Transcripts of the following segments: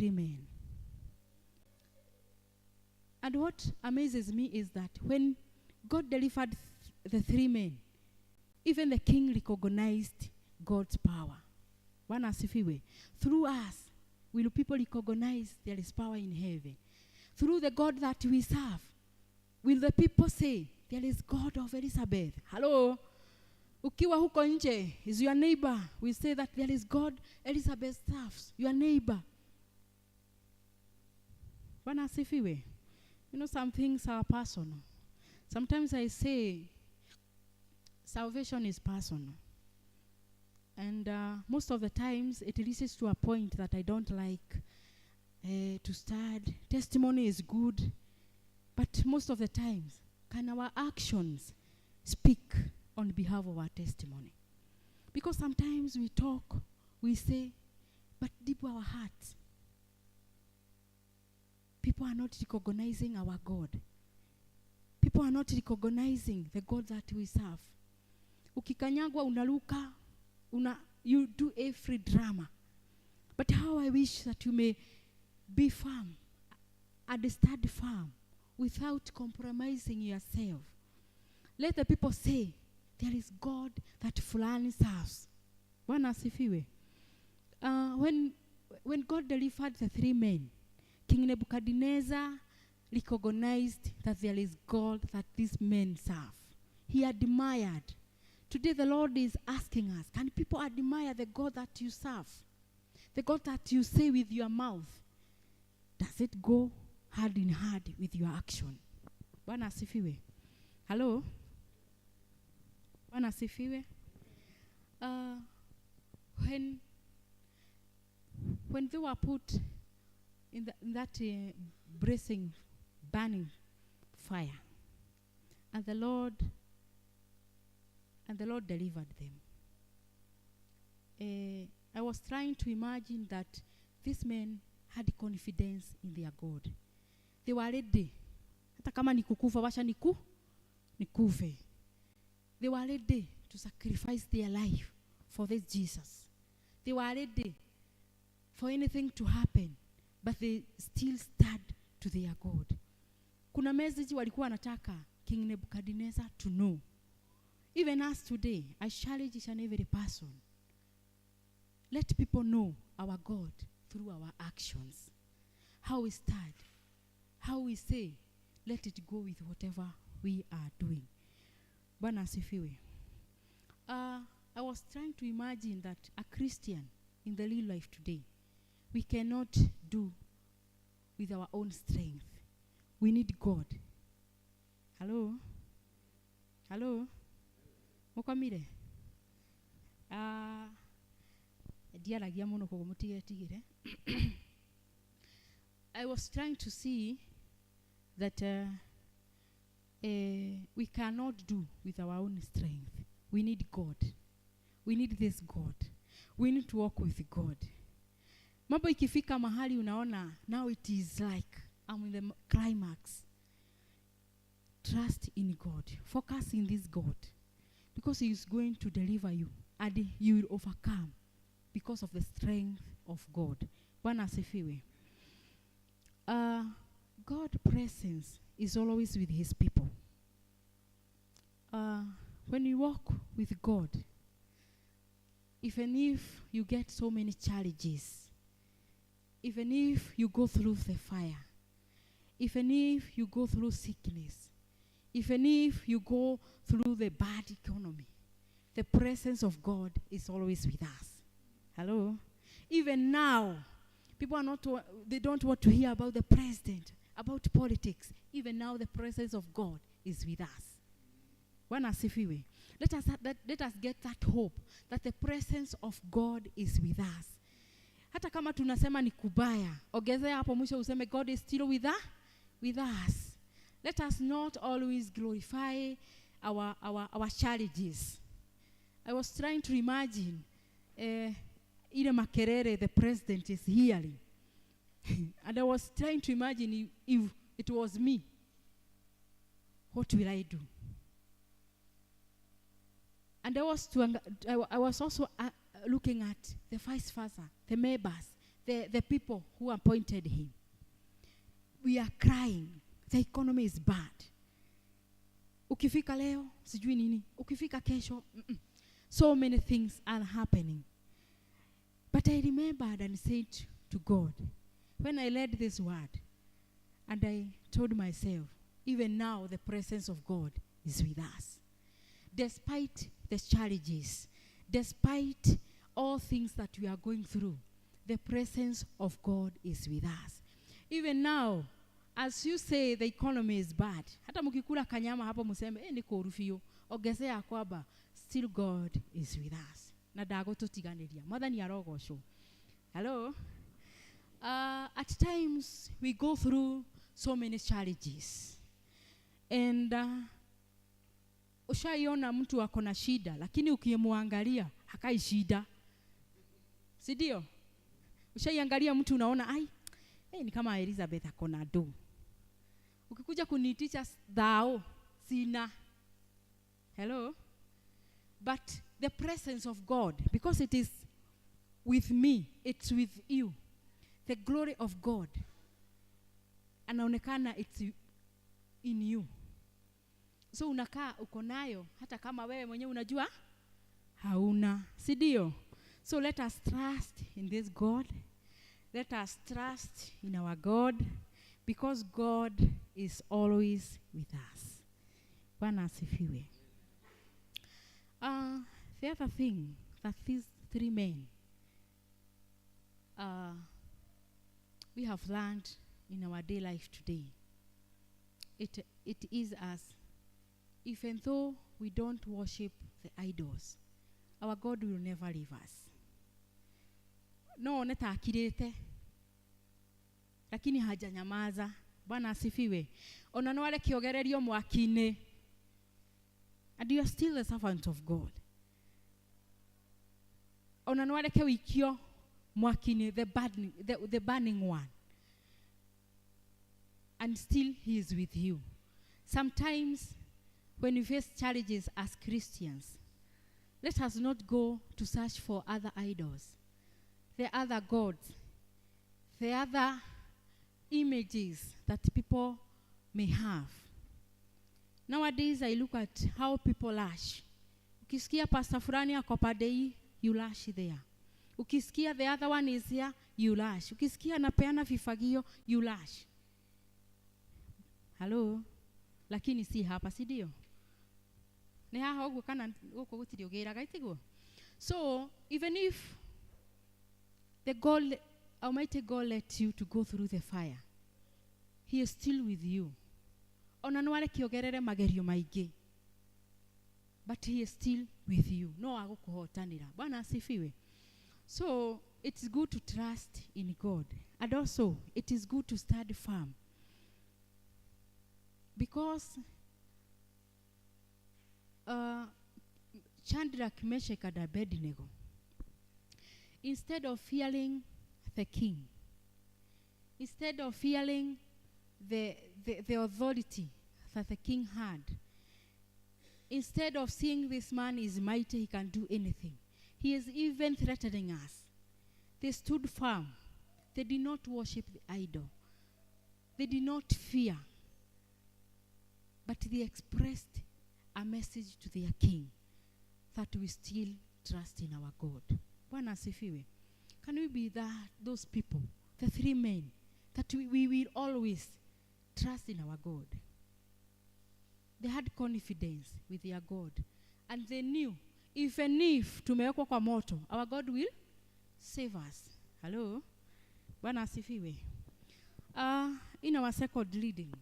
three men. And what amazes me is that when God delivered the three men, even the king recognized God's power. Bwana asifiwe. Through us, will people recognize there is power in heaven? Through the God that we serve, will the people say, there is God of Elizabeth? Hello? Ukiwa huko nje, is your neighbor. We say that there is God, Elizabeth serves, your neighbor. Bwana asifiwe. You know, some things are personal. Sometimes I say, salvation is personal. And most of the times, it reaches to a point that I don't like to start. Testimony is good. But most of the times, can our actions speak on behalf of our testimony? Because sometimes we talk, we say, but deep our hearts, people are not recognizing our God. People are not recognizing the God that we serve. Ukikanyagwa unaluka, you do every drama. But how I wish that you may be firm, and stand firm, without compromising yourself. Let the people say, there is God that fulani serves. Bwana asifiwe. When God delivered the three men, King Nebuchadnezzar recognized that there is God that these men serve. He admired. Today the Lord is asking us, can people admire the God that you serve? The God that you say with your mouth. Does it go hand in hand with your action? Bwana asifiwe. Hello? Bwana asifiwe. When they were put in that bracing, burning fire, and the Lord delivered them. I was trying to imagine that these men had confidence in their God. They were ready. Hata kama nikukufa washa nikufe. They were ready to sacrifice their life for this Jesus. They were ready for anything to happen, but they still stood to their God. Kuna message walikuwa wanataka King Nebuchadnezzar to know. Even us today, I challenge each and every person. Let people know our God through our actions. How we stand, how we say, let it go with whatever we are doing. Bwana asifiwe. I was trying to imagine that a Christian in the real life today, we cannot do with our own strength. We need God. Hello? Hello? Mokamire? I was trying to see that we cannot do with our own strength. We need God. We need this God. We need to walk with God. Mambo ikifika mahali unaona, now it is like I'm in the climax. Trust in God. Focus in this God. Because he is going to deliver you. And you will overcome because of the strength of God. Bwana asifiwe. God's presence is always with his people. When you walk with God, even if you get so many challenges, even if you go through the fire, even if you go through sickness, even if you go through the bad economy, the presence of God is always with us. Hello? Even now, people are not, they don't want to hear about the president, about politics. Even now, the presence of God is with us. Bwana asifiwe. Let us get that hope that the presence of God is with us. Hata kama tunasema ni kubaya, ongezea hapo mwisho useme God is still with us. Let us not always glorify our challenges. I was trying to imagine ile makerere the president is hearing. And I was trying to imagine if it was me, what will I do? And I was also looking at the vice versa, the members, the people who appointed him. We are crying. The economy is bad. Ukifika leo, sijui nini. Ukifika kesho, so many things are happening. But I remembered and said to God, when I read this word, and I told myself, even now the presence of God is with us. Despite the challenges, despite all things that we are going through, the presence of God is with us. Even now, as you say the economy is bad, hata mukikula kanyama hapo museme, niko urufio, ogezea kwamba still God is with us. Na dago tutiganiria. Mwathani arogocwo. Hello? At times, we go through so many challenges. And ushaiona mtu ako na shida, lakini ukimwangalia hakai shida. Si ndio? Ushaiangalia mtu unaona ai, ni kama Elizabeth ako na do. Ukikuja kunitisha thou sina. Hello? But the presence of God, because it is with me, it's with you. The glory of God anaonekana it's in you. So unakaa uko nayo hata kama wewe mwenyewe unajua hauna. Si ndio? So let us trust in this God. Let us trust in our God, because God is always with us. Bwana asifiwe. The other thing that these three men we have learned in our day life today, it is as, even though we don't worship the idols, our God will never leave us. No, neta akirete, lakini hajanyamaza. Bwana asifiwe. Ona no wale kiogererio mwakine, and you are still the servant of God. Ona no wale kewikio mwakine, the burning one, and still he is with you. Sometimes when we face challenges as Christians, let us not go to search for other idols, the other gods, the other images that people may have. Nowadays I look at how people lash. Ukisikia pastor fulani ako padei, you lash there. Ukisikia the other one is here, you lash. Ukisikia napeana vifagio, you lash. Hello? Lakini si hapa, si ndio? Ne haha ogwo kana goko gutiri ogera gaitiguo. So, even if the God, Almighty God let you to go through the fire, he is still with you. Ona no wale kiogerere magerio maige, but he is still with you. No agukuhotanira. Bwana asifiwe. So, it's good to trust in God. And also, it is good to stand firm. Because Shadrach, Meshach, and Abednego, instead of fearing the king, instead of fearing the authority that the king had, instead of seeing this man is mighty, he can do anything, he is even threatening us, they stood firm. They did not worship the idol. They did not fear. But they expressed a message to their king that we still trust in our God. Bwana asifiwe. Can we be those people, the three men, that we will always trust in our God? They had confidence with their God. And they knew, even if tumewekwa kwa moto, our God will save us. Hello? Bwana asifiwe. In our second reading,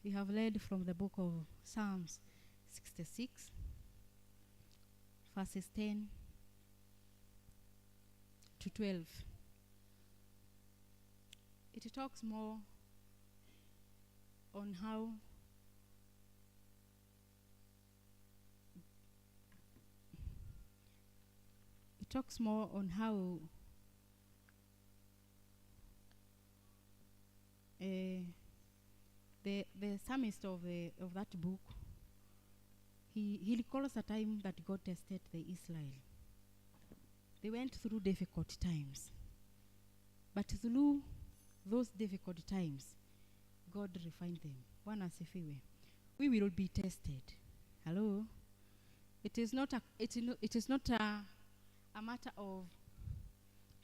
we have read from the book of Psalms 66, verses 10 to 12. It talks more on how the psalmist of that book, he recalls a time that God tested the they went through difficult times. But through those difficult times, God refined them. Bwana asifiwe. We will be tested. Hello? It is not a matter of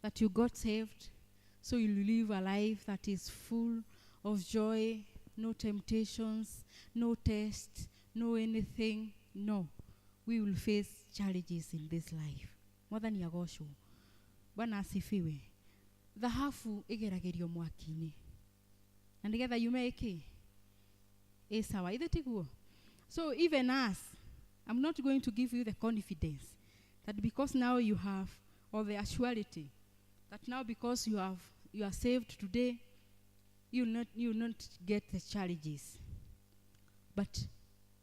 that you got saved, so you live a life that is full of joy, no temptations, no tests, no anything. No. We will face challenges in this life. Mwathani agocwo. Bwana asifiwe. Dhahabu igeragerio mwaki-ini. Na nigetha yume iki sawa ithe tiguo. So even us, I'm not going to give you the confidence that because now you have, or the assurity that now because you are saved today, you will not get the challenges. But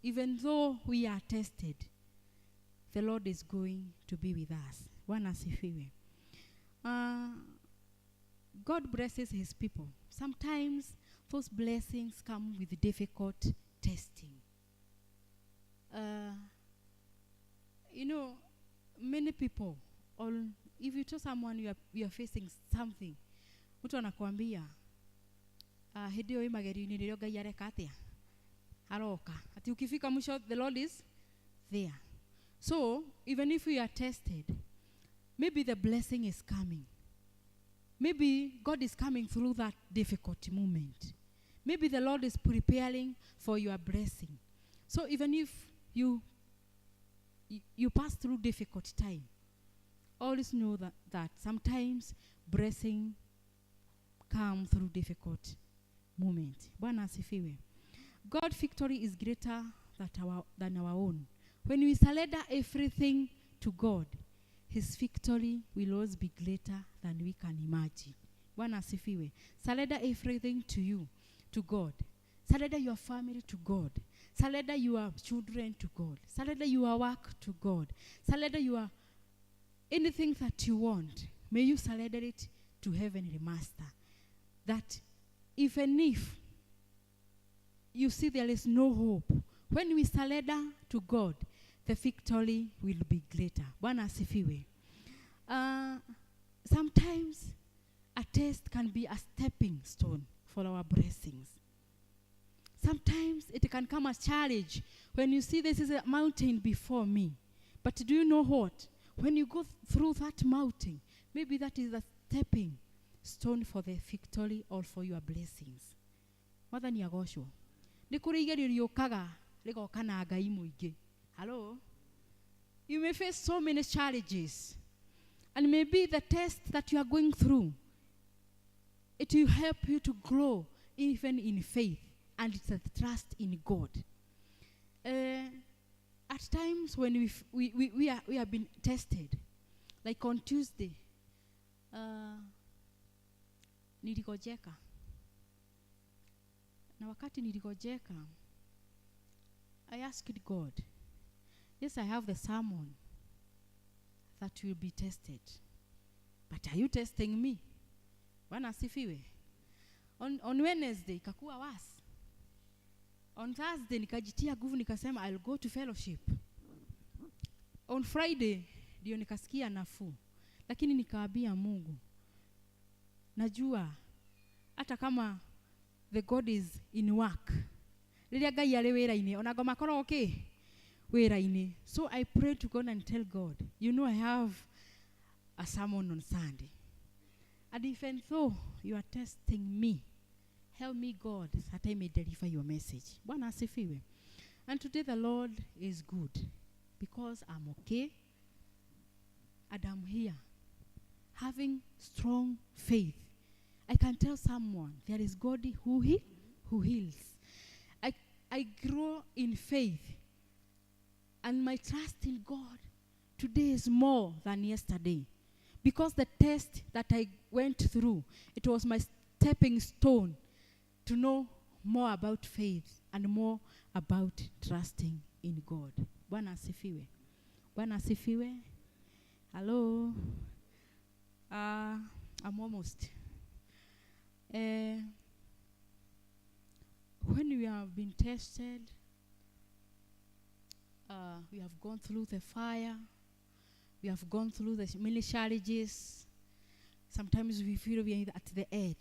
even though we are tested, the Lord is going to be with us. Bwana asifiwe. God blesses his people. Sometimes those blessings come with difficult testing. Many people, or if you tell someone you are facing something, mtu anakuambia hidio imageri ndio Ngai areka atia aroka ati ukifika mwisho the Lord is there. So even if you are tested, maybe the blessing is coming. Maybe God is coming through that difficult moment. Maybe the Lord is preparing for your blessing. So even if you pass through difficult time, always know that sometimes blessing comes through difficult moment. Bwana asifiwe. God's victory is greater than our own. When we surrender everything to God, his victory will always be greater than we can imagine. Bwana asifiwe. Surrender everything to you, to God. Surrender your family to God. Surrender your children to God. Surrender your work to God. Surrender your anything that you want. May you surrender it to Heavenly Master. That even if you see there is no hope, when we surrender to God, the victory will be greater. Bwana asifiwe. Sometimes a test can be a stepping stone for our blessings. Sometimes it can come as challenge when you see this is a mountain before me. But do you know what? When you go through that mountain, maybe that is a stepping stone for the victory or for your blessings. Mwathani agocwo. Ni kuri igerio kaga rigoka na ngai muingi. Hello? You may face so many challenges. And maybe the test that you are going through, it will help you to grow even in faith and the trust in God. At times when we have been tested, like on Tuesday, niligojeka. Na wakati niligojeka, I asked God, yes, I have the sermon that will be tested. But are you testing me? Bwana asifiwe. On Wednesday, ikakuwa worse. On Thursday, nikajitia nguvu nikasema I'll go to fellowship. On Friday, ndio nikasikia nafuu. Lakini nikaambia Mungu, najua hata kama the God is in work. Lilia Ngai ari wira-ini, onago makoro okay? Wira-ini. So I pray to God and tell God, you know I have a sermon on Sunday. And even though you are testing me, help me, God, that I may deliver your message. Bwana asifiwe. And today the Lord is good because I'm okay and I'm here having strong faith. I can tell someone there is God who heals. I grow in faith, and my trust in God today is more than yesterday, because the test that I went through, it was my stepping stone to know more about faith and more about trusting in God. Bwana asifiwe. Bwana asifiwe. Hello. I'm almost. When we have been tested, we have gone through the fire, We have gone through the many challenges. Sometimes we feel we are at the end.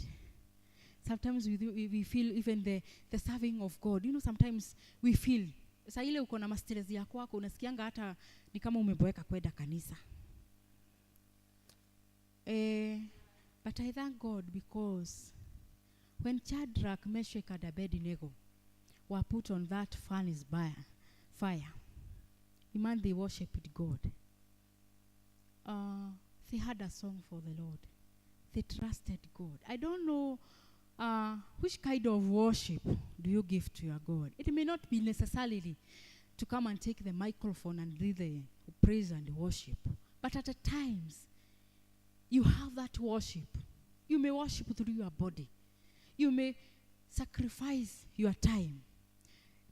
Sometimes we feel even the serving of God. You know, sometimes we feel, saa ile uko na mastress ya kwako, unasikianga hata ni kama umeboeka kwenda kanisa. But I thank God because when Shadrach, Meshach, and Abednego were put on that furnace fire, man, they worshipped God. They had a song for the Lord. They trusted God. I don't know which kind of worship do you give to your God. It may not be necessarily to come and take the microphone and do the praise and worship. But at times, you have that worship. You may worship through your body. You may sacrifice your time.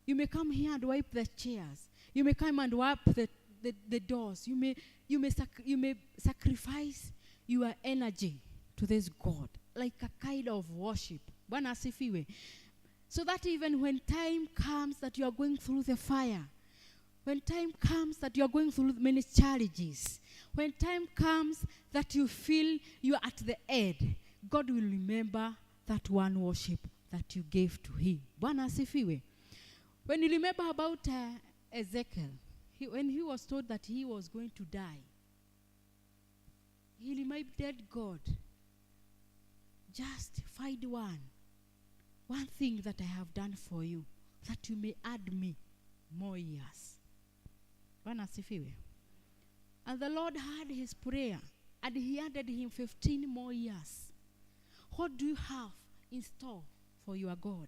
You may come here and wipe the chairs. You may come and wipe the doors. You may sacrifice your energy to this God, like a kind of worship. Bwana asifiwe. So that even when time comes that you are going through the fire, when time comes that you are going through many challenges, when time comes that you feel you are at the end, God will remember that one worship that you gave to him. Bwana asifiwe. When you remember about Ezekiel, when he was told that he was going to die, he reminded God, just find one thing that I have done for you, that you may add me more years. Bwana asifiwe. And the Lord heard his prayer, and he added him 15 more years. What do you have in store for your God?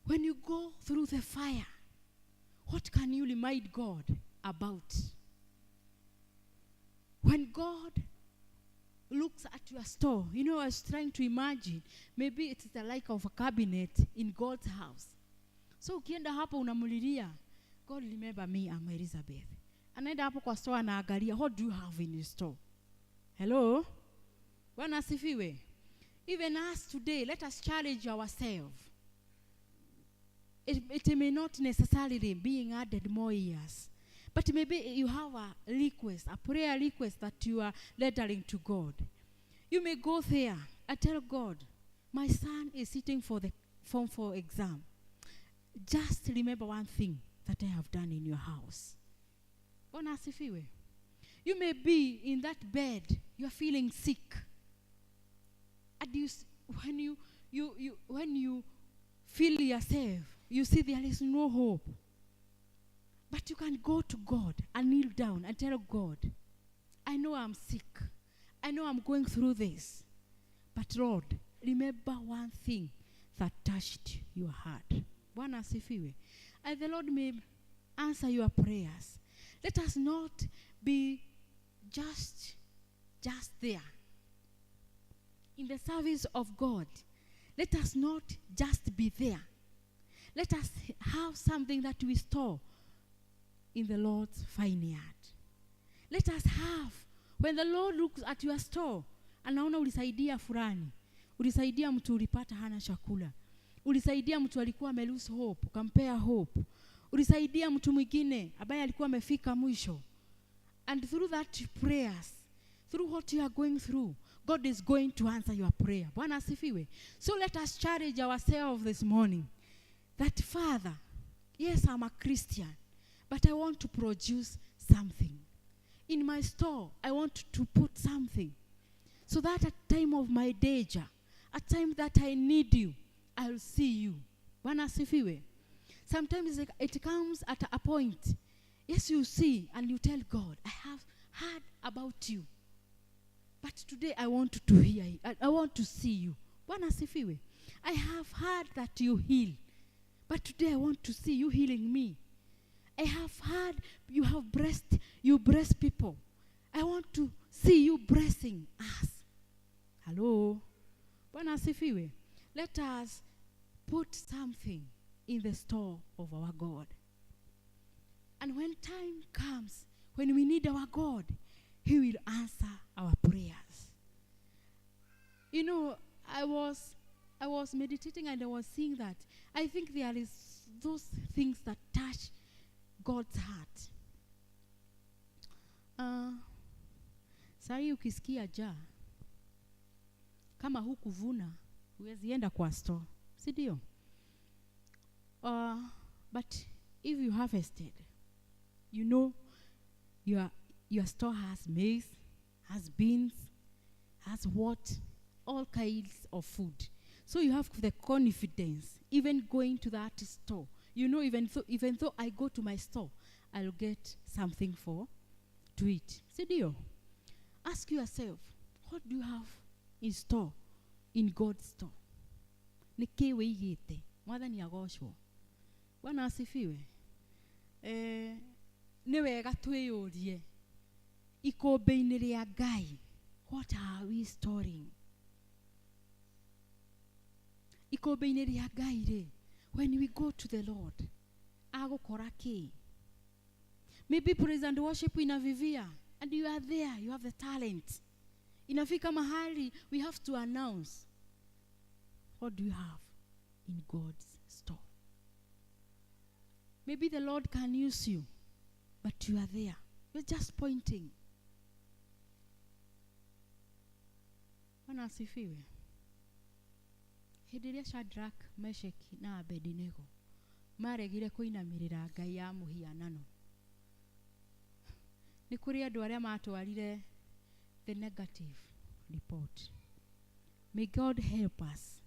When you go through the fire, what can you remind God about? When God looks at your store, you know, I was trying to imagine, maybe it's the like of a cabinet in God's house. So ukienda hapo unamulilia, God remember me, I'm Elizabeth. Anaenda hapo kwa store anaangalia, what do you have in your store? Hello? Bwana asifiwe. Even us today, let us challenge ourselves. It may not necessarily being added more years, but maybe you have a request, a prayer request that you are lettering to God. You may go there and tell God, my son is sitting for the Form 4 exam. Just remember one thing that I have done in your house. Bwana asifiwe. You may be in that bed, you are feeling sick. And when you feel yourself, you see there is no hope. But you can go to God and kneel down and tell God, I know I'm sick. I know I'm going through this. But Lord, remember one thing that touched your heart. Bwana asifiwe. And the Lord may answer your prayers. Let us not be just there. In the service of God, let us not just be there. Let us have something that we store in the Lord's vineyard. Let us have, when the Lord looks at your store, anaona ulisaidia fulani, ulisaidia mtu ulipata hana chakula, ulisaidia mtu alikuwa amelose hope, ukampea hope, ulisaidia mtu mwingine ambaye alikuwa amefika mwisho. And through that prayers, through what you are going through, God is going to answer your prayer. Bwana asifiwe. So let us challenge ourselves this morning that, Father, yes, I'm a Christian, but I want to produce something. In my store, I want to put something. So that at time of my danger, at time that I need you, I'll see you. Bwana asifiwe. Sometimes it comes at a point, yes, you see, and you tell God, I have heard about you. But today I want to hear you. I want to see you. Bwana asifiwe. I have heard that you heal. But today I want to see you healing me. I have heard you bless people. I want to see you blessing us. Hello? Bwana asifiwe. Let us put something in the store of our God. And when time comes, when we need our God, He will answer our prayers. You know, I was meditating and I was seeing that I think there is those things that touch God's heart. Sasa ukisikia njaa, kama hukuvuna huwezi enda kwa store, si ndio? But if you harvested, you know your store has maize, has beans, has what? All kinds of food. So you have the confidence, even going to that store. You know, even though I go to my store, I'll get something to eat. Si ndio? Ask yourself, what do you have in store, in God's store? Niki weigite, mwathani agoshwo. Bwana asifiwe. Ni wega twiyurie ikombe-ini ria Ngai, what are we storing? Ikombe-ini ria Ngai ri, when we go to the Lord, agukora ki? Maybe praise and worship inavivia, and you are there, you have the talent. Inafika mahali, we have to announce, what do you have in God's store? Maybe the Lord can use you, but you are there. You're just pointing. Bwana asifiwe. Hĩndĩ ĩrĩa Shadrach, Meshach na Abednego maregire kuinamirira Ngai ya muhianano, ni kuri andu aria matwarire the negative report. May God help us,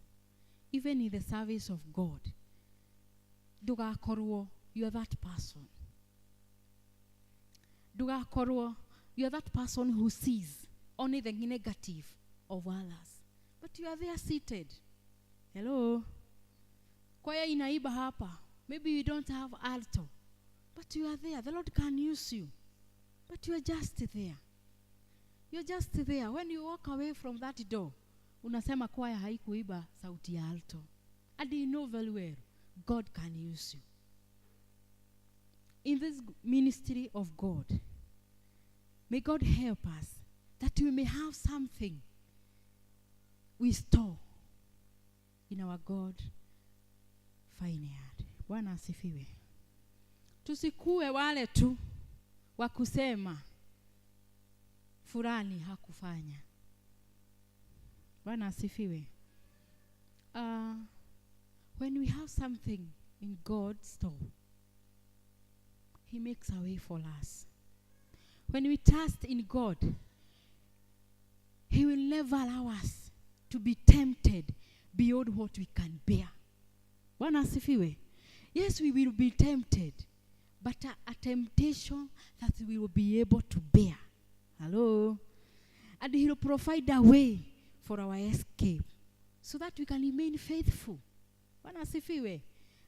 even in the service of God. Ndugakorwo you are that person. Ndugakorwo you are that person who sees only the negative of others, but you are there seated. Hello. Kwaya inaiba hapa. Maybe you don't have alto, but you are there. The Lord can use you, but you are just there. You're just there. When you walk away from that door, unasema kwaya haikuiba sauti ya alto. And you know very well, God can use you. In this ministry of God, may God help us that we may have something we store in our God vineyard. Bwana asifiwe. Tusikue wale tu wa kusema fulani hakufanya. Bwana asifiwe. When we have something in God's store, He makes a way for us. When we trust in God, He will never allow us to be tempted beyond what we can bear. Bwana asifiwe. Yes, we will be tempted, but a temptation that we will be able to bear. Hello? And He will provide a way for our escape so that we can remain faithful. Bwana asifiwe.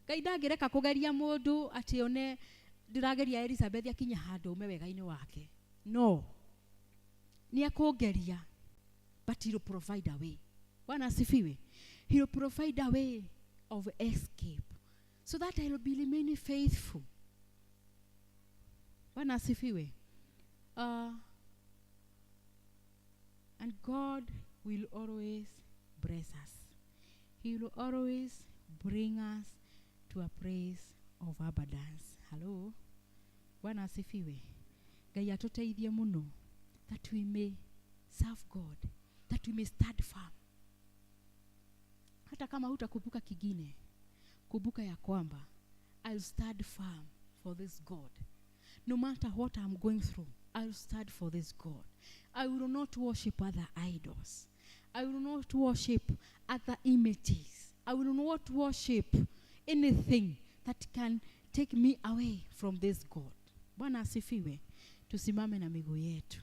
Ngai ndangĩreka kũgeria mũndũ ati one ndirageria Elizabeth akinya handũ ume wega-inĩ wake. No. Ni akũgeria, but He will provide a way. Bwana asifiwe. He will provide a way of escape so that I will be remaining faithful. Bwana asifiwe. And God will always bless us. He will always bring us to a place of abundance. Hello. Bwana asifiwe. Ngai atuteithie muno that we may serve God, that we may stand firm. Hata kama hutakumbuka kingine, kumbuka ya kwamba I'll stand firm for this God. No matter what I'm going through, I'll stand for this God. I will not worship other idols. I will not worship other images. I will not worship anything that can take me away from this God. Bwana asifiwe. Tusimame na miguu yetu.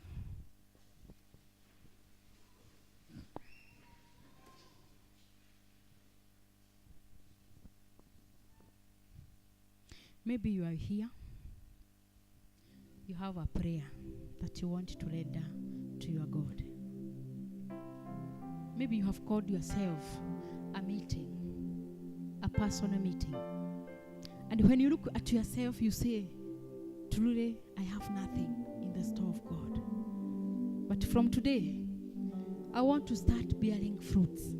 Maybe you are here. You have a prayer that you want to render to your God. Maybe you have called yourself a meeting, a personal meeting. And when you look at yourself, you say, truly, I have nothing in the store of God. But from today, I want to start bearing fruits.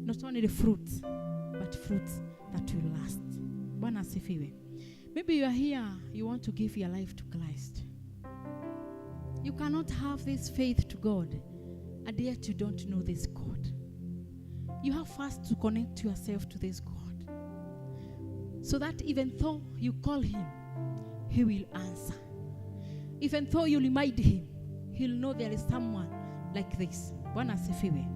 Not only the fruits, but fruits that will last. Bwana asifiwe. Maybe you are here, you want to give your life to Christ. You cannot have this faith to God and yet you don't know this God. You have first to connect yourself to this God, so that even though you call him, he will answer. Even though you remind him, he'll know there is someone like this. Bwana asifiwe.